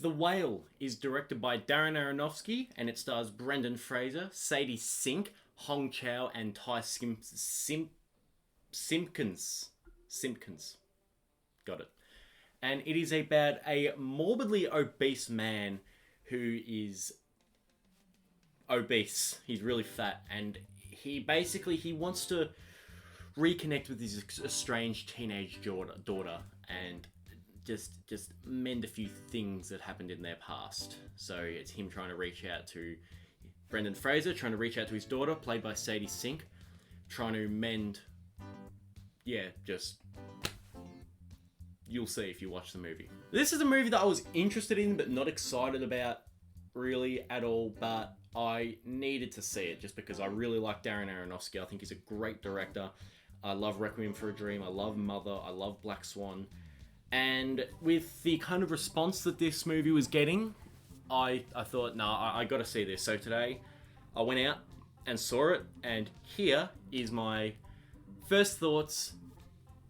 The Whale is directed by Darren Aronofsky and it stars Brendan Fraser, Sadie Sink, Hong Chow, and Simpkins. Simpkins. Got it. And it is about a morbidly obese man who is obese. He's really fat, and he wants to reconnect with his estranged teenage daughter and just mend a few things that happened in their past. So it's him trying to reach out to Brendan Fraser, trying to reach out to his daughter, played by Sadie Sink, trying to mend. Yeah, just you'll see if you watch the movie. This is a movie that I was interested in but not excited about really at all, but I needed to see it just because I really like Darren Aronofsky. I think he's a great director. I love Requiem for a Dream. I love Mother. I love Black Swan. And with the kind of response that this movie was getting, I thought, I got to see this. So today, I went out and saw it, and here is my first thoughts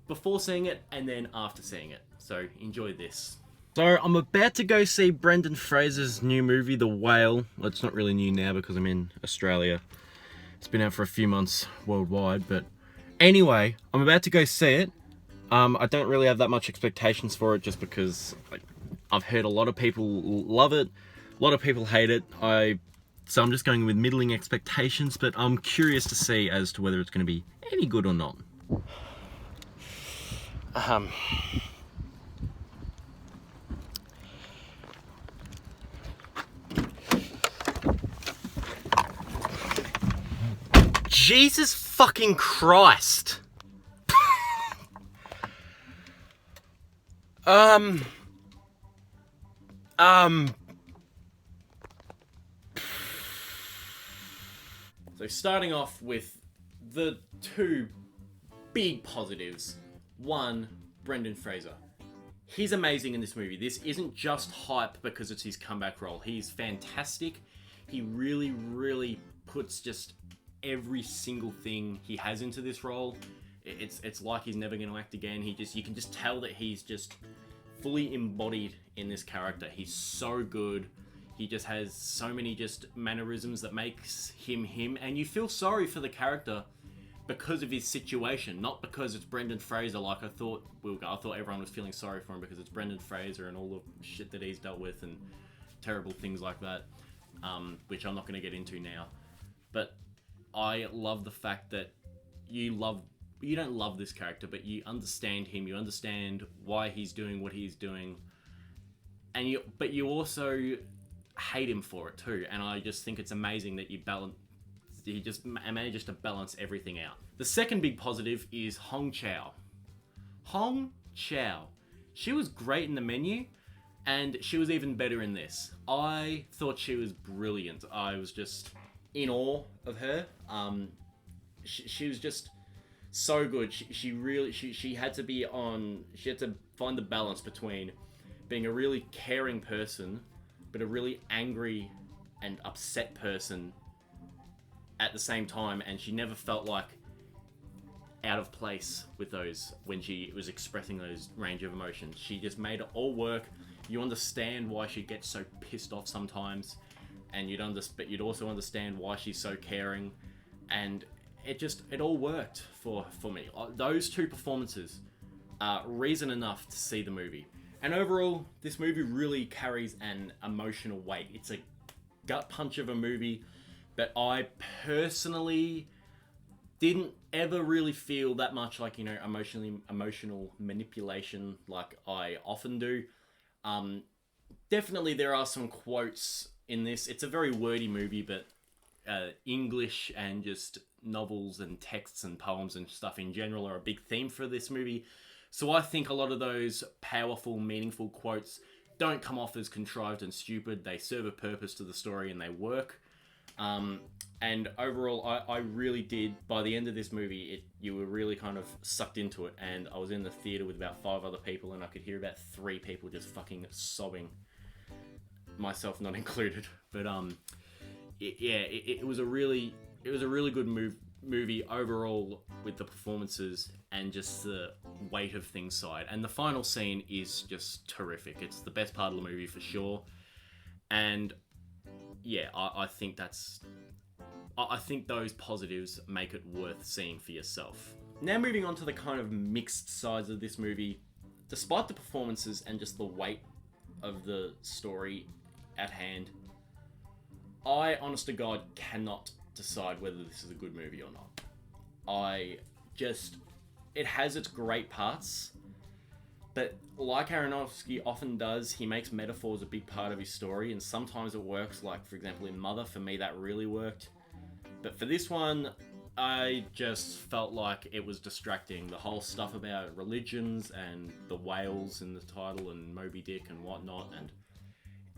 before seeing it and then after seeing it. So enjoy this. So I'm about to go see Brendan Fraser's new movie, The Whale. Well, it's not really new now because I'm in Australia. It's been out for a few months worldwide, but anyway, I'm about to go see it. I don't really have that much expectations for it just because I've heard a lot of people love it, a lot of people hate it. So I'm just going with middling expectations, but I'm curious to see as to whether it's going to be any good or not. Jesus fucking Christ. So starting off with the two big positives. One, Brendan Fraser. He's amazing in this movie. This isn't just hype because it's his comeback role. He's fantastic. He really, really puts just every single thing he has into this role. It's like he's never going to act again. You can just tell that he's just fully embodied in this character. He's so good. He just has so many just mannerisms that makes him him, and you feel sorry for the character because of his situation, not because it's Brendan Fraser. Like I thought everyone was feeling sorry for him because it's Brendan Fraser and all the shit that he's dealt with and terrible things like that, which I'm not going to get into now. But I love the fact that you don't love this character, but you understand him. You understand why he's doing what he's doing, but you also hate him for it too. And I just think it's amazing that he just manages to balance everything out. The second big positive is Hong Chow. Hong Chow. She was great in The Menu, and she was even better in this. I thought she was brilliant. I was just in awe of her. She was just so good. She had to find the balance between being a really caring person but a really angry and upset person at the same time, and she never felt like out of place with those when she was expressing those range of emotions. She just made it all work. You understand why she gets so pissed off sometimes, and but you'd also understand why she's so caring, and it all worked for me. Those two performances are reason enough to see the movie. And overall, this movie really carries an emotional weight. It's a gut punch of a movie, but I personally didn't ever really feel that much like, emotional manipulation like I often do. Definitely there are some quotes in this. It's a very wordy movie, but English and just novels and texts and poems and stuff in general are a big theme for this movie. So I think a lot of those powerful, meaningful quotes don't come off as contrived and stupid. They serve a purpose to the story and they work. And overall, I really did. By the end of this movie, you were really kind of sucked into it. And I was in the theater with about 5 other people, and I could hear about 3 people just fucking sobbing, myself not included. But it was a really good movie overall with the performances and just the weight of things side. And the final scene is just terrific. It's the best part of the movie for sure. And yeah, I think I think those positives make it worth seeing for yourself. Now moving on to the kind of mixed sides of this movie. Despite the performances and just the weight of the story at hand, I, honest to God, cannot decide whether this is a good movie or not. It has its great parts, but like Aronofsky often does, he makes metaphors a big part of his story, and sometimes it works, like for example in Mother, for me that really worked. But for this one, I just felt like it was distracting. The whole stuff about religions and the whales in the title and Moby Dick and whatnot, and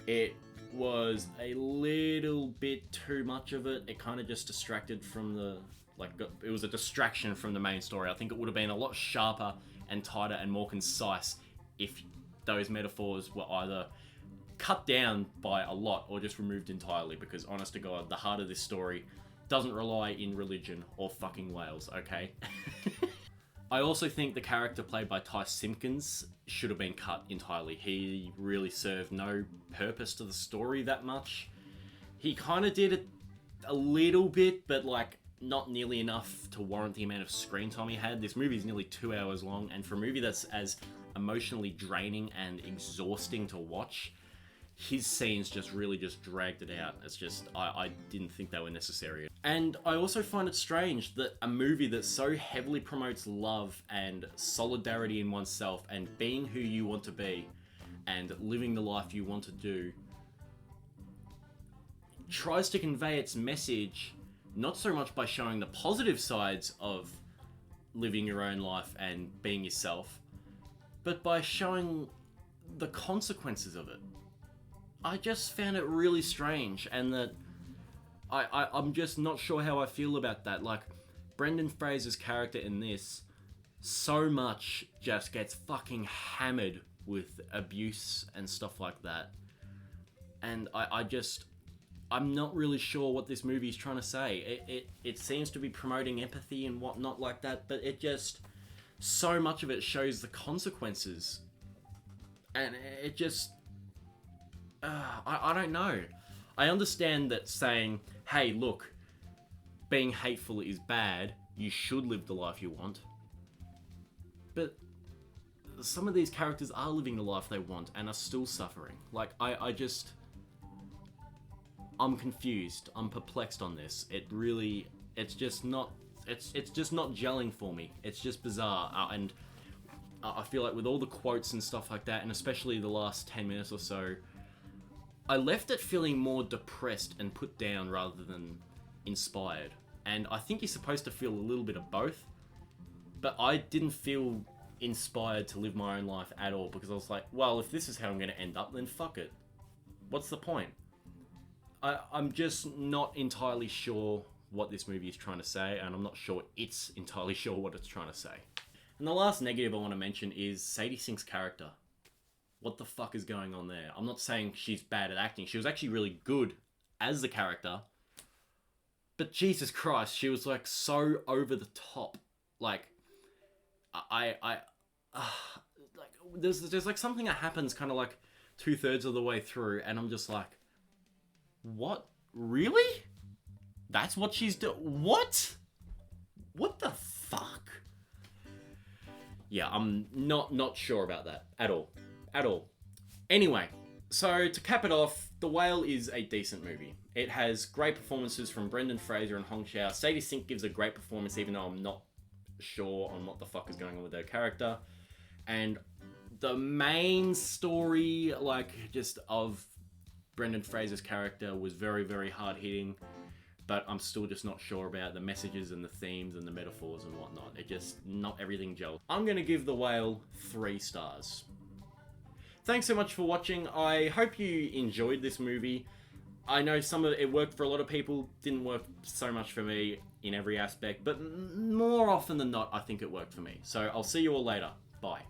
it was a little bit too much of it. It kind of just distracted from it was a distraction from the main story. I think it would have been a lot sharper and tighter and more concise if those metaphors were either cut down by a lot or just removed entirely, because honest to God, the heart of this story doesn't rely in religion or fucking whales, okay? I also think the character played by Ty Simpkins should have been cut entirely. He really served no purpose to the story that much. He kind of did it a little bit, but like not nearly enough to warrant the amount of screen time he had. This movie is nearly 2 hours long, and for a movie that's as emotionally draining and exhausting to watch, his scenes just really just dragged it out. It's just, I didn't think they were necessary. And I also find it strange that a movie that so heavily promotes love and solidarity in oneself and being who you want to be and living the life you want to do tries to convey its message not so much by showing the positive sides of living your own life and being yourself, but by showing the consequences of it. I just found it really strange, and that I'm just not sure how I feel about that. Like, Brendan Fraser's character in this so much just gets fucking hammered with abuse and stuff like that. And I'm not really sure what this movie is trying to say. It seems to be promoting empathy and whatnot like that, but it just, so much of it shows the consequences. And it just, I don't know. I understand that saying, hey, look, being hateful is bad, you should live the life you want. But some of these characters are living the life they want and are still suffering. Like, I'm confused. I'm perplexed on this. It's just not gelling for me. It's just bizarre. And I feel like with all the quotes and stuff like that, and especially the last 10 minutes or so, I left it feeling more depressed and put down rather than inspired. And I think you're supposed to feel a little bit of both, but I didn't feel inspired to live my own life at all, because I was like, well, if this is how I'm going to end up, then fuck it. What's the point? I'm just not entirely sure what this movie is trying to say, and I'm not sure it's entirely sure what it's trying to say. And the last negative I want to mention is Sadie Sink's character. What the fuck is going on there? I'm not saying she's bad at acting. She was actually really good as the character. But Jesus Christ, she was like so over the top. Like, there's like something that happens kind of like 2/3 of the way through, and I'm just like, what? Really? That's what she's doing? What? What the fuck? Yeah, I'm not sure about that at all. At all. Anyway, so to cap it off, The Whale is a decent movie. It has great performances from Brendan Fraser and Hong Chow. Sadie Sink gives a great performance, even though I'm not sure on what the fuck is going on with her character. And the main story, like, just of Brendan Fraser's character was very, very hard-hitting, but I'm still just not sure about the messages and the themes and the metaphors and whatnot. It just, not everything gels. I'm gonna give The Whale 3 stars. Thanks so much for watching. I hope you enjoyed this movie. I know some of it worked for a lot of people, didn't work so much for me in every aspect, but more often than not, I think it worked for me. So I'll see you all later. Bye.